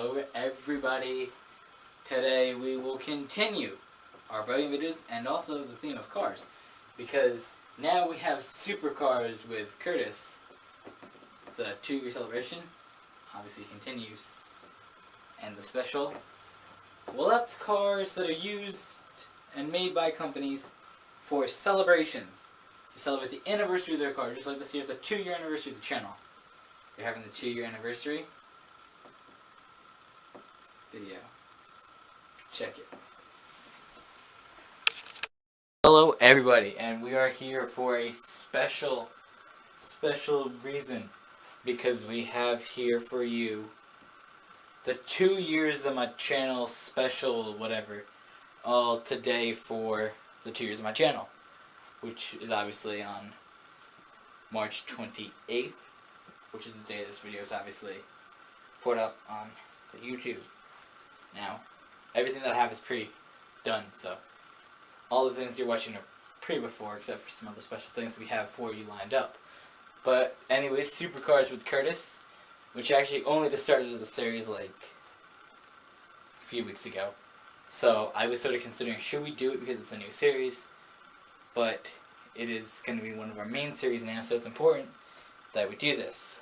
Hello everybody. Today we will continue our boating videos and also the theme of cars, because now we have supercars with Curtis. The 2-year celebration obviously continues, and the special, well, that's cars that are used and made by companies for celebrations, to celebrate the anniversary of their car, just like this year's the 2-year anniversary of the channel. They're having the 2-year anniversary video. Check it. Hello everybody, and we are here for a special reason, because we have here for you the 2 years of my channel special, whatever, all today for the 2 years of my channel, which is obviously on March 28th, which is the day this video is obviously put up on the YouTube. Now, everything that I have is pre-done, so all the things you're watching are pre-before, except for some other special things we have for you lined up. But anyways, Supercars with Curtis, which actually only just started as a series like a few weeks ago. So I was sort of considering, should we do it because it's a new series? But it is going to be one of our main series now, so it's important that we do this.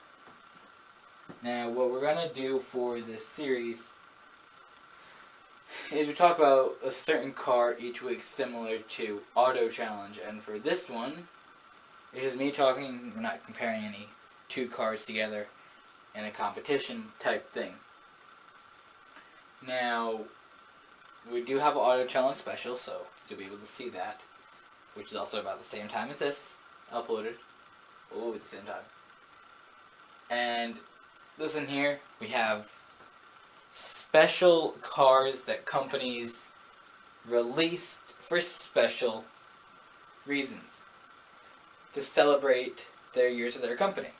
Now, what we're going to do for this series is we talk about a certain car each week, similar to Auto Challenge, and for this one, it's just me talking. We're not comparing any two cars together in a competition type thing. Now, we do have an Auto Challenge special, so you'll be able to see that, which is also about the same time as this, uploaded, all at the same time. And listen here, we have special cars that companies released for special reasons, to celebrate their years of their company.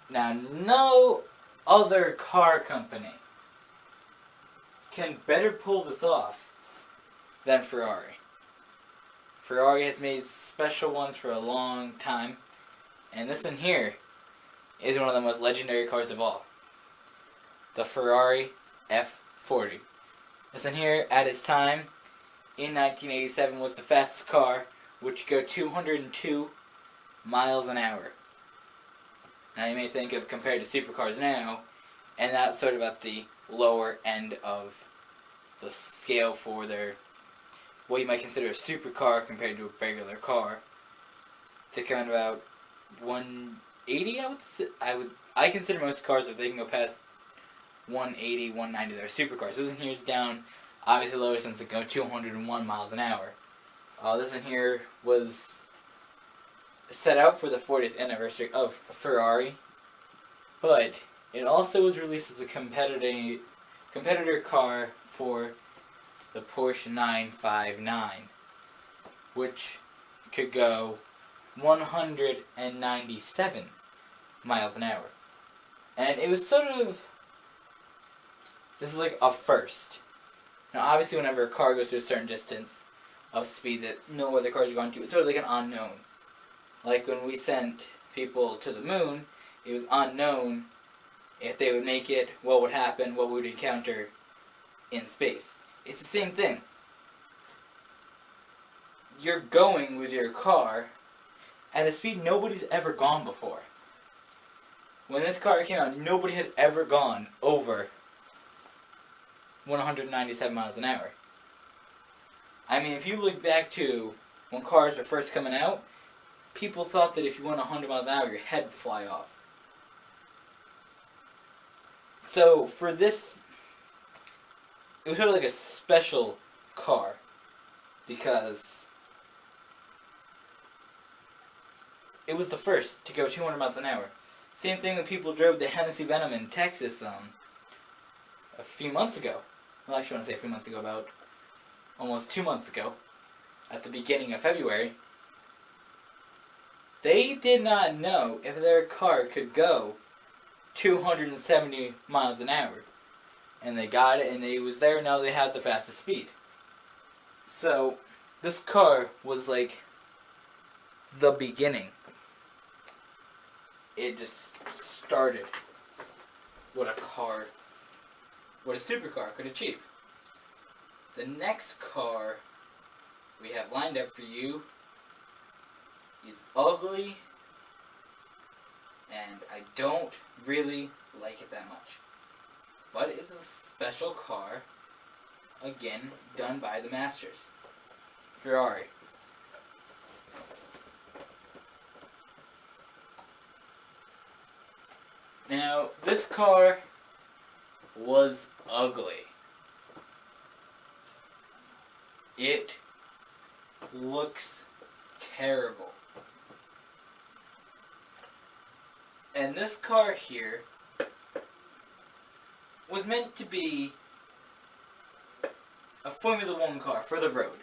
Now, no other car company can better pull this off than Ferrari. Ferrari has made special ones for a long time, and this one here is one of the most legendary cars of all. The Ferrari F40. This one here, at its time, in 1987, was the fastest car, which could go 202 miles an hour. Now you may think of compared to supercars now, and that's sort of at the lower end of the scale for their, what you might consider a supercar compared to a regular car. They're kind of about 180, I consider most cars, if they can go past 180, 190, they're supercars. This one here is down, obviously lower, since it go 201 miles an hour. This one here was set out for the 40th anniversary of Ferrari, but it also was released as a competitor car for the Porsche 959, which could go 197 miles an hour. And it was sort of, this is like a first. Now obviously whenever a car goes to a certain distance of speed that no other cars are going to, it's sort of like an unknown. Like when we sent people to the moon, it was unknown if they would make it, what would happen, what we would encounter in space. It's the same thing. You're going with your car at a speed nobody's ever gone before. When this car came out, nobody had ever gone over 197 miles an hour. I mean, if you look back to when cars were first coming out, people thought that if you went 100 miles an hour, your head would fly off. So for this, it was sort of like a special car, because it was the first to go 200 miles an hour. Same thing when people drove the Hennessy Venom in Texas a few months ago. Well, actually, I want to say a few months ago, about almost 2 months ago, at the beginning of February. They did not know if their car could go 270 miles an hour. And they got it, and it was there. Now they have the fastest speed. So, this car was like the beginning. It just started what a car what a supercar could achieve. The next car we have lined up for you is ugly, and I don't really like it that much. But it's a special car, again, done by the masters. Ferrari. Now, this car was ugly. It looks terrible. And this car here was meant to be a Formula One car for the road.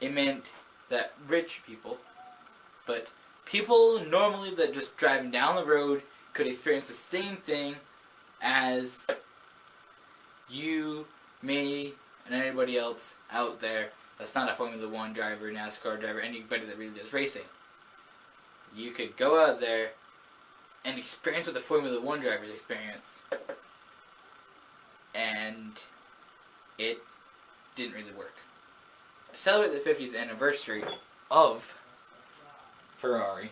It meant that rich people, but people normally that just driving down the road could experience the same thing as you, me, and anybody else out there that's not a Formula One driver, NASCAR driver, anybody that really does racing. You could go out there and experience what the Formula One drivers experience. And it didn't really work. To celebrate the 50th anniversary of Ferrari,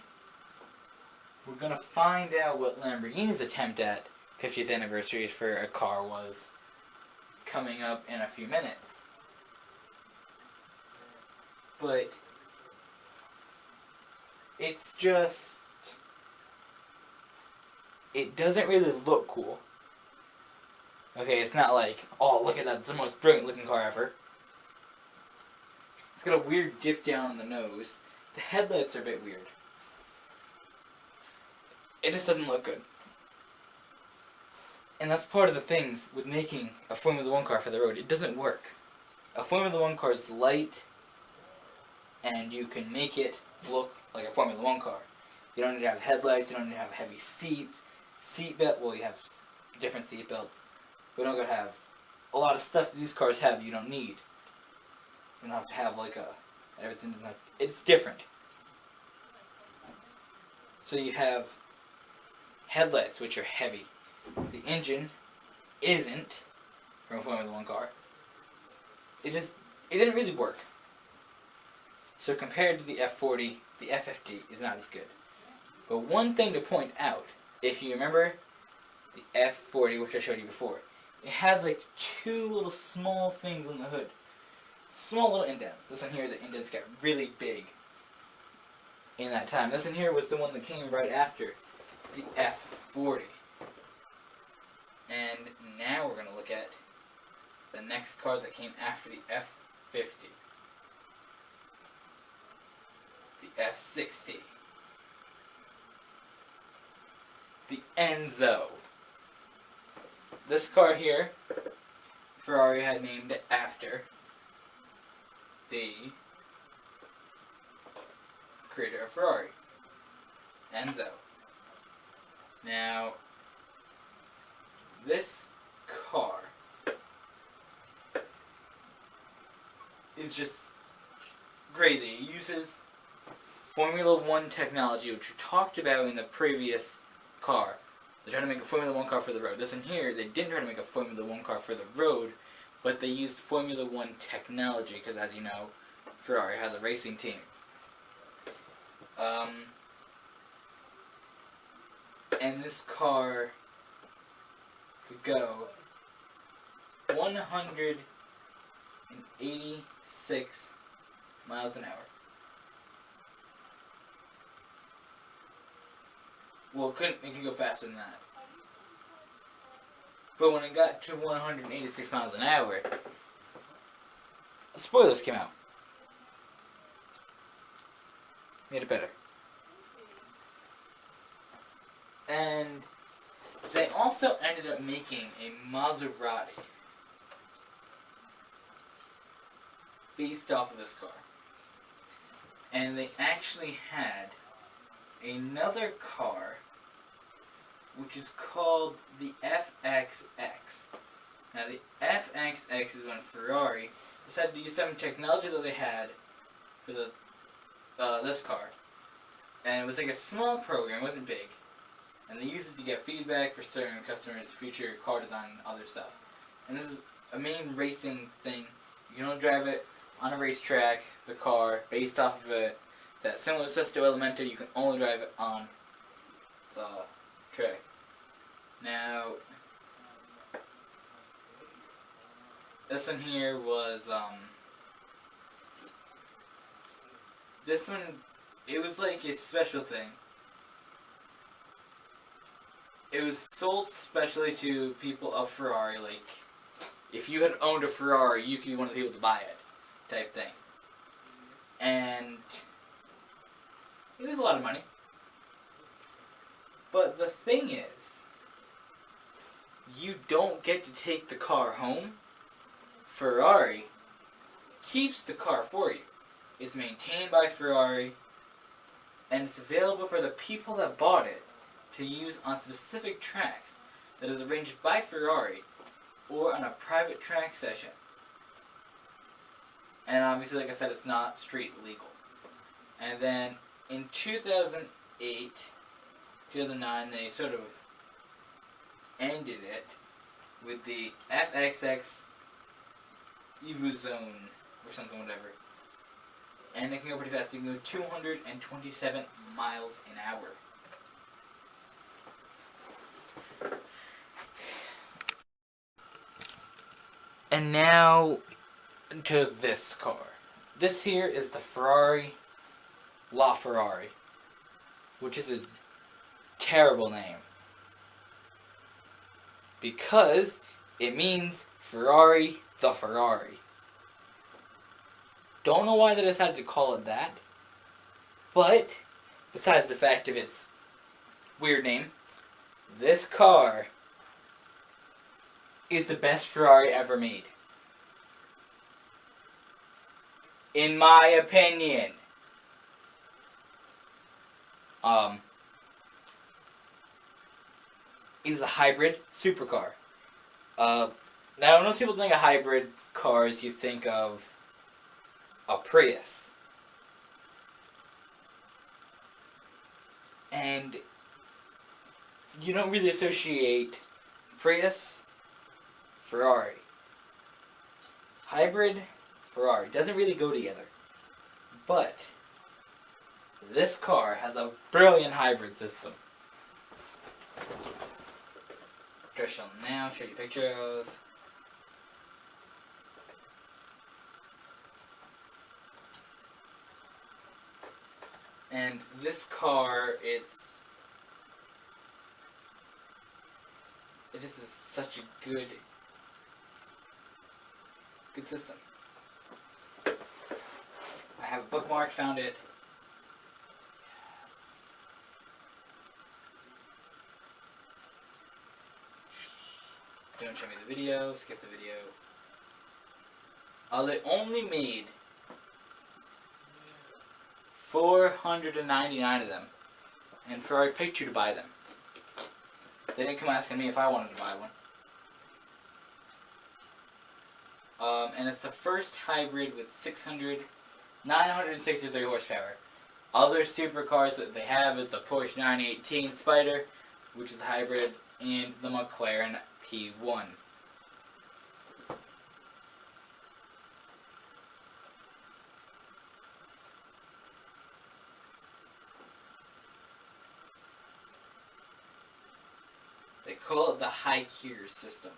we're going to find out what Lamborghini's attempt at 50th anniversaries for a car was coming up in a few minutes. But it's just, it doesn't really look cool. Okay, it's not like, oh, look at that, it's the most brilliant looking car ever. It's got a weird dip down on the nose. The headlights are a bit weird. It just doesn't look good. And that's part of the things with making a Formula One car for the road. It doesn't work. A Formula One car is light, and you can make it look like a Formula One car. You don't need to have headlights, you don't need to have heavy seats, seatbelt, well, you have different seat belts. We don't gotta have a lot of stuff that these cars have you don't need. You don't have to have like everything's like, it's different. So you have headlights, which are heavy. The engine isn't from a Formula One car. It didn't really work. So compared to the F40, the F50 is not as good. But one thing to point out, if you remember the F40, which I showed you before, it had like two little small things on the hood. Small little indents. This one here, the indents got really big in that time. This one here was the one that came right after the F40. And now we're going to look at the next car that came after the F50. The F60. The Enzo. This car here, Ferrari had named after the creator of Ferrari, Enzo. Now, this car is just crazy. It uses Formula One technology, which we talked about in the previous car. They're trying to make a Formula One car for the road. This one here, they didn't try to make a Formula One car for the road, but they used Formula One technology, because as you know, Ferrari has a racing team. And this car could go 186 miles an hour. Well, it could go faster than that. But when it got to 186 miles an hour, spoilers came out. Made it better. And they also ended up making a Maserati based off of this car. And they actually had another car which is called the FXX. Now the FXX is when Ferrari decided to use some technology that they had for this car. And it was like a small program, it wasn't big. and they use it to get feedback for certain customers' future car design and other stuff. And this is a main racing thing. You can only drive it on a racetrack, the car, based off of it. That similar to Sesto Elemento, you can only drive it on the track. Now, this one here was, this one, it was like a special thing. It was sold specially to people of Ferrari, like, if you had owned a Ferrari, you could be one of the people to buy it, type thing. And it was a lot of money. But the thing is, you don't get to take the car home. Ferrari keeps the car for you. It's maintained by Ferrari, and it's available for the people that bought it to use on specific tracks that is arranged by Ferrari or on a private track session. And obviously, like I said, it's not street legal. And then in 2008, 2009, they sort of ended it with the FXX Evo Zone or something, whatever. And it can go pretty fast. It can go 227 miles an hour. And now to this car. This here is the Ferrari LaFerrari, which is a terrible name because it means Ferrari the Ferrari. Don't know why they decided to call it that, but besides the fact of its weird name, this car is the best Ferrari ever made. In my opinion. It is a hybrid supercar. Now, most people think of hybrid cars, you think of a Prius. And you don't really associate Prius, Ferrari. Hybrid, Ferrari. Doesn't really go together. But this car has a brilliant hybrid system. Which I shall now show you a picture of. And this car, it just is such a good system. I have a bookmark, found it. Yes. Don't show me the video, skip the video. They only made 499 of them, and Ferrari picked you to buy them. They didn't come asking me if I wanted to buy one. And it's the first hybrid with 963 horsepower. Other supercars that they have is the Porsche 918 Spider, which is a hybrid, and the McLaren P1. They call it the high gear system.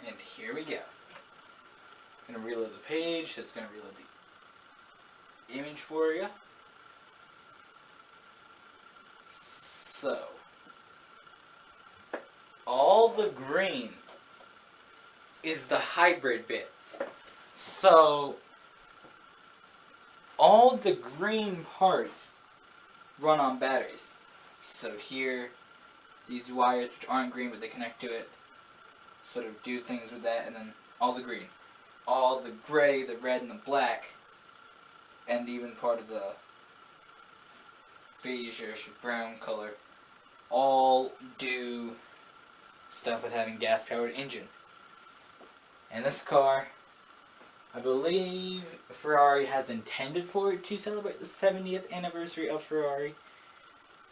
And here we go. I'm going to reload the page, so it's going to reload the image for you. So, all the green is the hybrid bits. So, all the green parts run on batteries. So here, these wires which aren't green but they connect to it, sort of do things with that, and then all the green. All the gray, the red, and the black, and even part of the beige-ish brown color, all do stuff with having gas-powered engine. And this car, I believe Ferrari has intended for it to celebrate the 70th anniversary of Ferrari,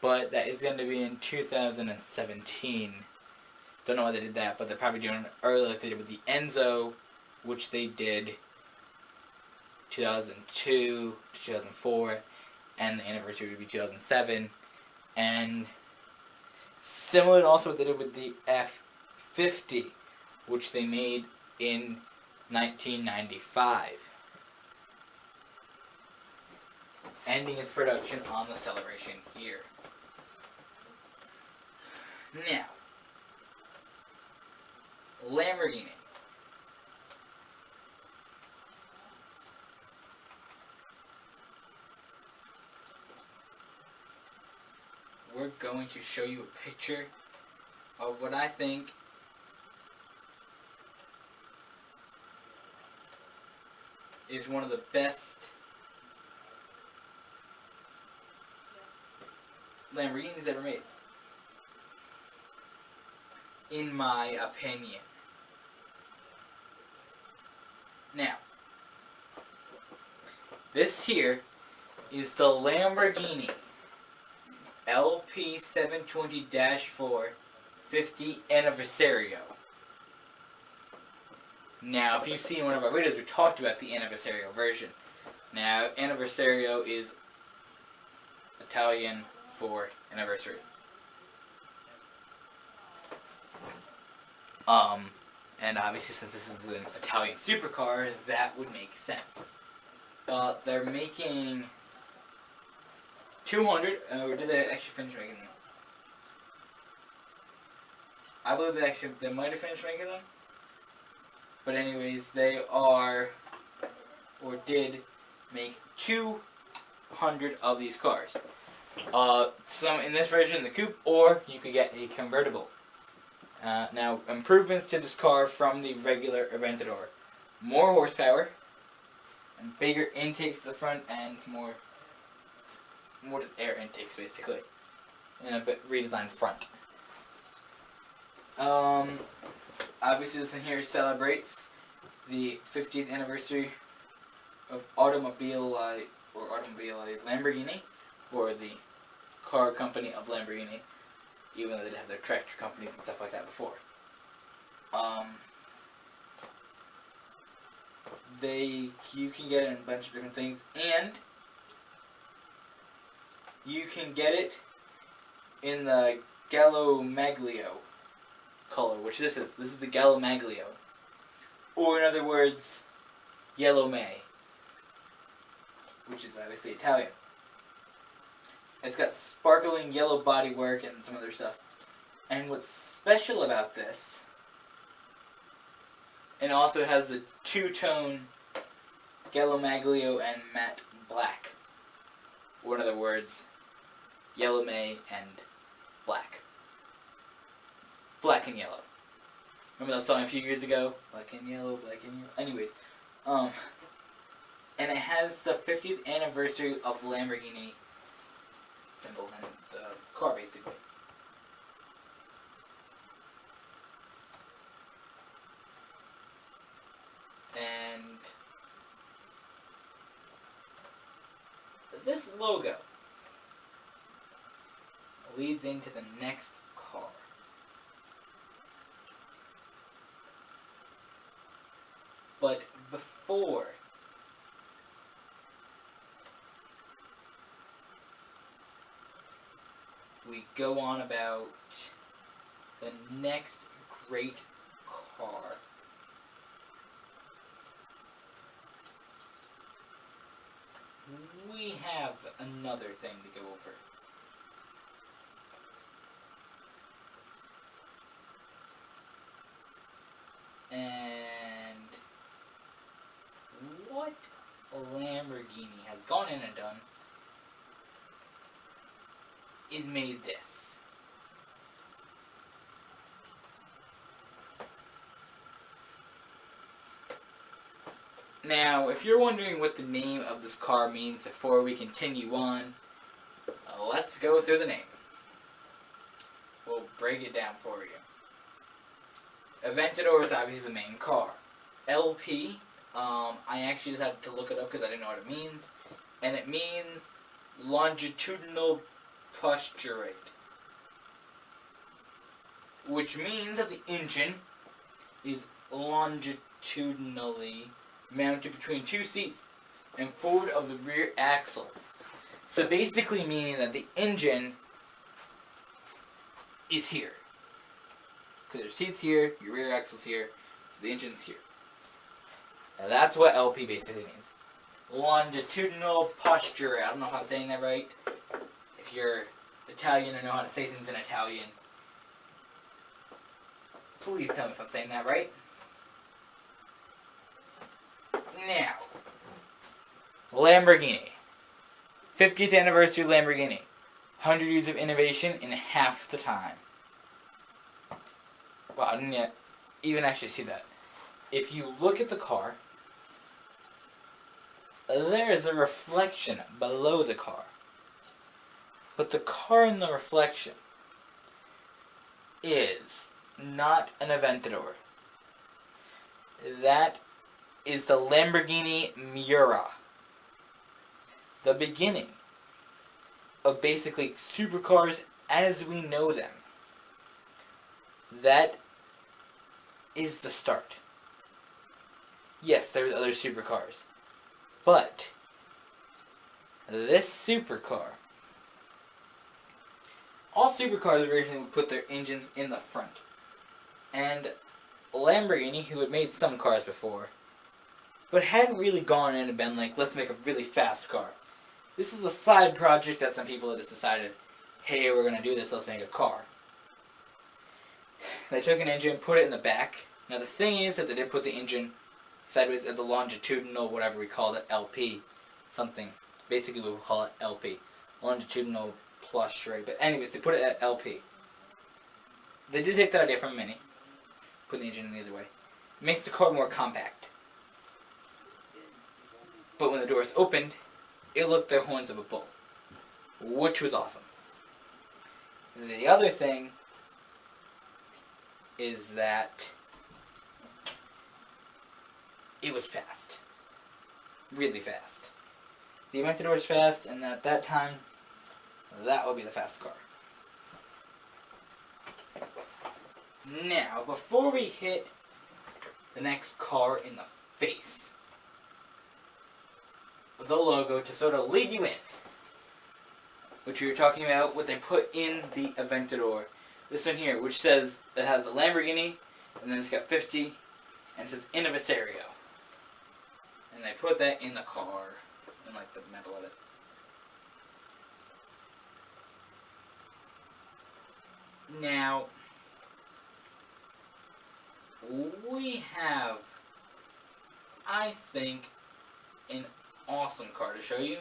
but that is going to be in 2017. Don't know why they did that, but they're probably doing it early like they did with the Enzo, which they did 2002 to 2004, and the anniversary would be 2007. And similar to also what they did with the F50, which they made in 1995, ending its production on the celebration year. Now, Lamborghini. We're going to show you a picture of what I think is one of the best Lamborghinis ever made, in my opinion. Now, this here is the Lamborghini LP720-4 50 Anniversario. Now, if you've seen one of our videos, we talked about the Anniversario version. Now, Anniversario is Italian for anniversary. And obviously, since this is an Italian supercar, that would make sense. They're making 200, or did they actually finish making them? I believe they might have finished making them. But anyways, they are, or did, make 200 of these cars. Some in this version, the coupe, or you could get a convertible. Now, improvements to this car from the regular Aventador. More horsepower, and bigger intakes to the front, and more just air intakes, basically. And a bit redesigned front. Obviously this one here celebrates the 50th anniversary of Automobile Lamborghini, or the car company of Lamborghini, even though they did have their tractor companies and stuff like that before. You can get it in a bunch of different things, and you can get it in the Gallo Maglio color, which this is. This is the Gallo Maglio. Or in other words, Yellow May, which is obviously Italian. It's got sparkling yellow bodywork and some other stuff. And what's special about this, it also has the two-tone Gallo Maglio and matte black. Or in other words, Yellow May and black. Black and yellow. Remember that song a few years ago? Black and yellow, black and yellow. Anyways, and it has the 50th anniversary of Lamborghini symbol in the car, basically. And this logo leads into the next car. But before we go on about the next great car, we have another thing to go over. And what Lamborghini has gone in and done is made this. Now, if you're wondering what the name of this car means before we continue on, let's go through the name. We'll break it down for you. Aventador is obviously the main car. LP, I actually just had to look it up because I didn't know what it means. And it means longitudinal posturate. Which means that the engine is longitudinally mounted between two seats and forward of the rear axle. So basically meaning that the engine is here. Because there's seats here, your rear axle's here, so the engine's here. Now that's what LP basically means. Longitudinal posture. I don't know if I'm saying that right. If you're Italian or know how to say things in Italian, please tell me if I'm saying that right. Now, Lamborghini. 50th anniversary Lamborghini. 100 years of innovation in half the time. Wow, I didn't yet even actually see that. If you look at the car, there is a reflection below the car. But the car in the reflection is not an Aventador. That is the Lamborghini Miura. The beginning of basically supercars as we know them. That is the start. Yes, there's other supercars. But this supercar, all supercars originally would put their engines in the front. And Lamborghini, who had made some cars before, but hadn't really gone in and been like, let's make a really fast car. This is a side project that some people had just decided, hey, we're going to do this, let's make a car. They took an engine, put it in the back. Now the thing is that they did put the engine sideways at the longitudinal, whatever we call it, LP, something. Basically we will call it LP. Longitudinal posture. But anyways, they put it at LP. They did take that idea from a Mini. Put the engine in the other way. It makes the car more compact. But when the doors opened, it looked like the horns of a bull. Which was awesome. The other thing is that it was fast. Really fast. The Aventador was fast, and at that time, that would be the fast car. Now, before we hit the next car in the face, the logo to sort of lead you in, which we were talking about, what they put in the Aventador. This one here, which says, it has a Lamborghini, and then it's got 50, and it says Innovaserio. And they put that in the car, in like the middle of it. Now, we have, I think, an awesome car to show you.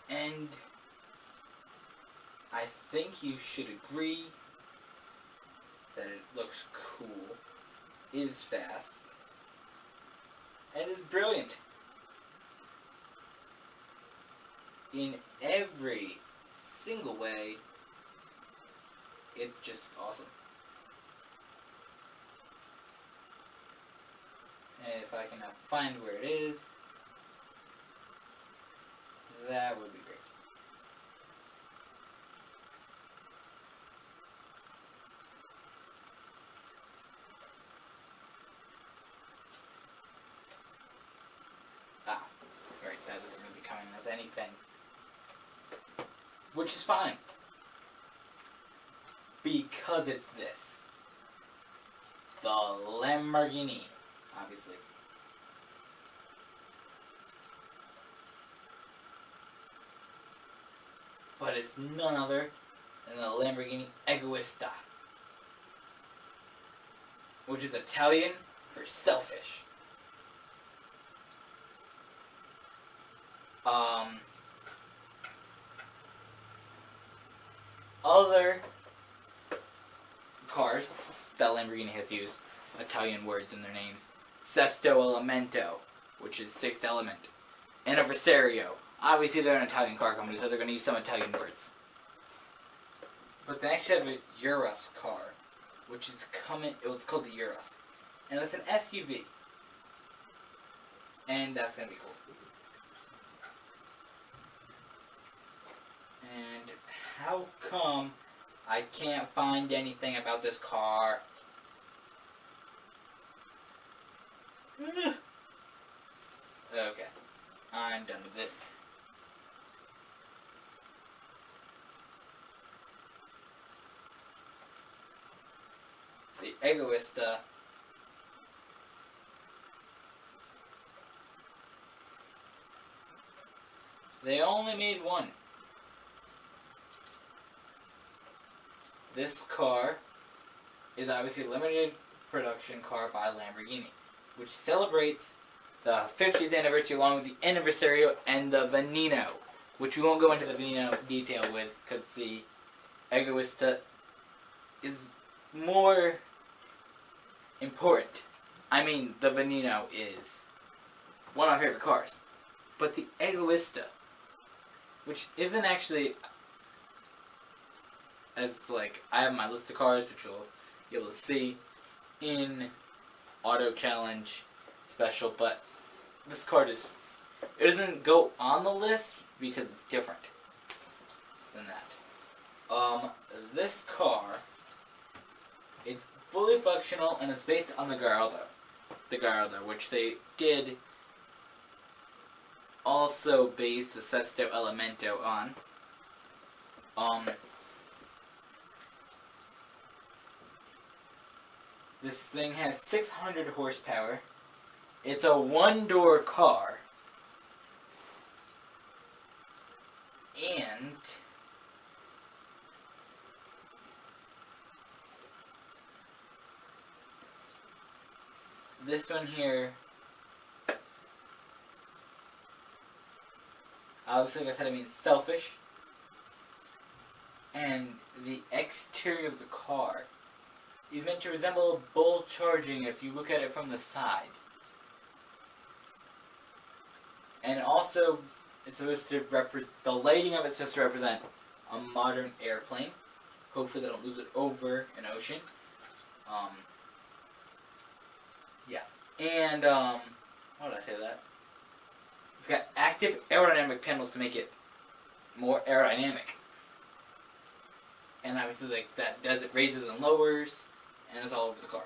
And I think you should agree that it looks cool, is fast, and is brilliant. In every single way, it's just awesome. And if I can now find where it is, that would be great. Ah, right, that isn't going to be coming as anything. Which is fine. Because it's this. The Lamborghini, obviously. But it's none other than the Lamborghini Egoista, which is Italian for selfish. Other cars that Lamborghini has used Italian words in their names. Sesto Elemento, which is sixth element. Anniversario, Obviously, they're an Italian car company, so they're going to use some Italian words. But they actually have a Urus car, which is coming. It's called the Urus, and it's an SUV, and that's going to be cool. And how come I can't find anything about this car? Okay, I'm done with this. The Egoista. They only made one. This car is obviously a limited production car by Lamborghini, which celebrates the 50th anniversary along with the Anniversario and the Veneno, which we won't go into the Veneno detail with because the Egoista is more important. I mean, the Veneno is one of my favorite cars. But the Egoista, which isn't actually, as like, I have my list of cars, which you'll be able to see in Auto Challenge Special, but this car just, it doesn't go on the list because it's different than that. This car is fully functional and it's based on the Gallardo. The Gallardo, which they did also base the Sesto Elemento on. This thing has 600 horsepower. It's a one-door car. And this one here, obviously, like I said, I mean selfish. And the exterior of the car is meant to resemble a bull charging if you look at it from the side. And also, it's supposed to represent, the lighting of it's supposed to represent a modern airplane. Hopefully they don't lose it over an ocean. Yeah. And, how did I say that? It's got active aerodynamic panels to make it more aerodynamic. And obviously, like, that does it, raises and lowers, and it's all over the car.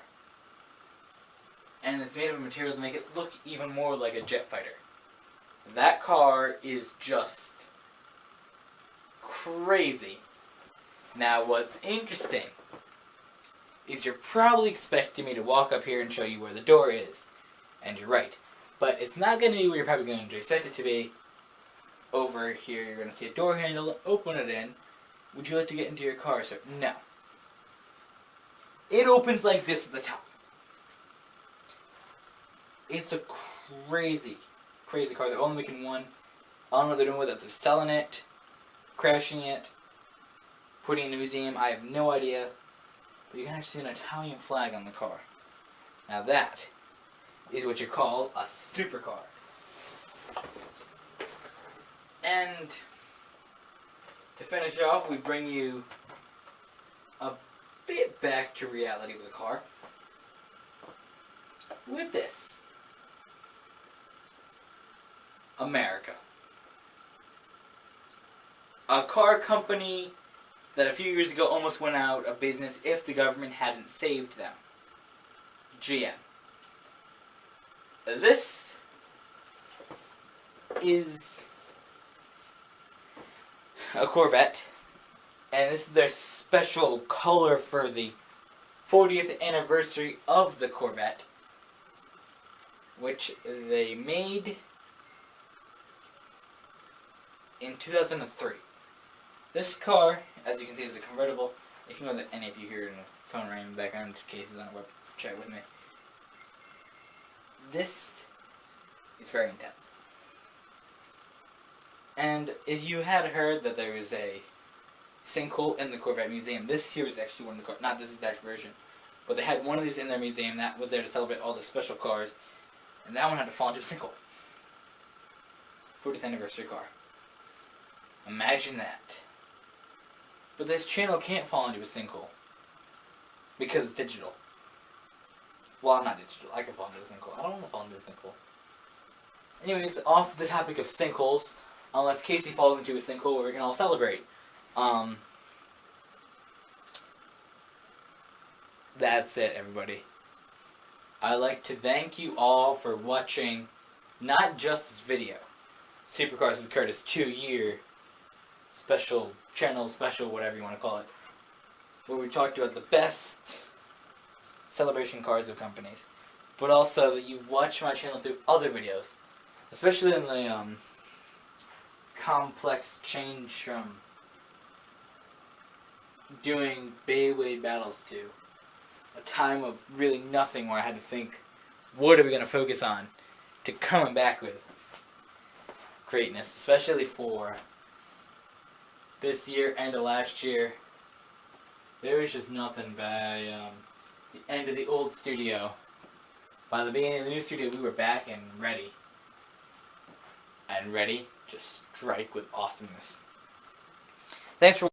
And it's made of a material to make it look even more like a jet fighter. That car is just crazy. Now, what's interesting is you're probably expecting me to walk up here and show you where the door is. And you're right. But it's not going to be where you're probably going to expect it to be. Over here, you're going to see a door handle. Open it in. Would you like to get into your car, sir? No. It opens like this at the top. It's a crazy car. They're only making one. I don't know what they're doing with it. They're selling it, crashing it, putting it in a museum. I have no idea. But you can actually see an Italian flag on the car. Now that is what you call a supercar. And to finish off, we bring you a bit back to reality with the car. With this. America. A car company that a few years ago almost went out of business if the government hadn't saved them. GM. This is a Corvette, and this is their special color for the 40th anniversary of the Corvette, which they made in 2003. This car, as you can see, is a convertible. You can go to any of you hear in the phone ringing in the background cases on a web chat with me. This is very intense. And if you had heard that there was a sinkhole in the Corvette Museum, this here is actually one of the cars, not this exact version, but they had one of these in their museum that was there to celebrate all the special cars, and that one had to fall into a sinkhole. 40th anniversary car. Imagine that. But this channel can't fall into a sinkhole. Because it's digital. Well, I'm not digital. I can fall into a sinkhole. I don't want to fall into a sinkhole. Anyways, off the topic of sinkholes, unless Casey falls into a sinkhole, we can all celebrate. That's it, everybody. I'd like to thank you all for watching not just this video, Supercars with Curtis 2-year special channel, special, whatever you want to call it, where we talked about the best celebration cars of companies, but also that you watch my channel through other videos, especially in the complex change from doing Beyblade Battles to a time of really nothing where I had to think, what are we going to focus on, to coming back with greatness, especially for this year and the last year. There was just nothing by the end of the old studio. By the beginning of the new studio, we were back and ready. And ready to strike with awesomeness. Thanks for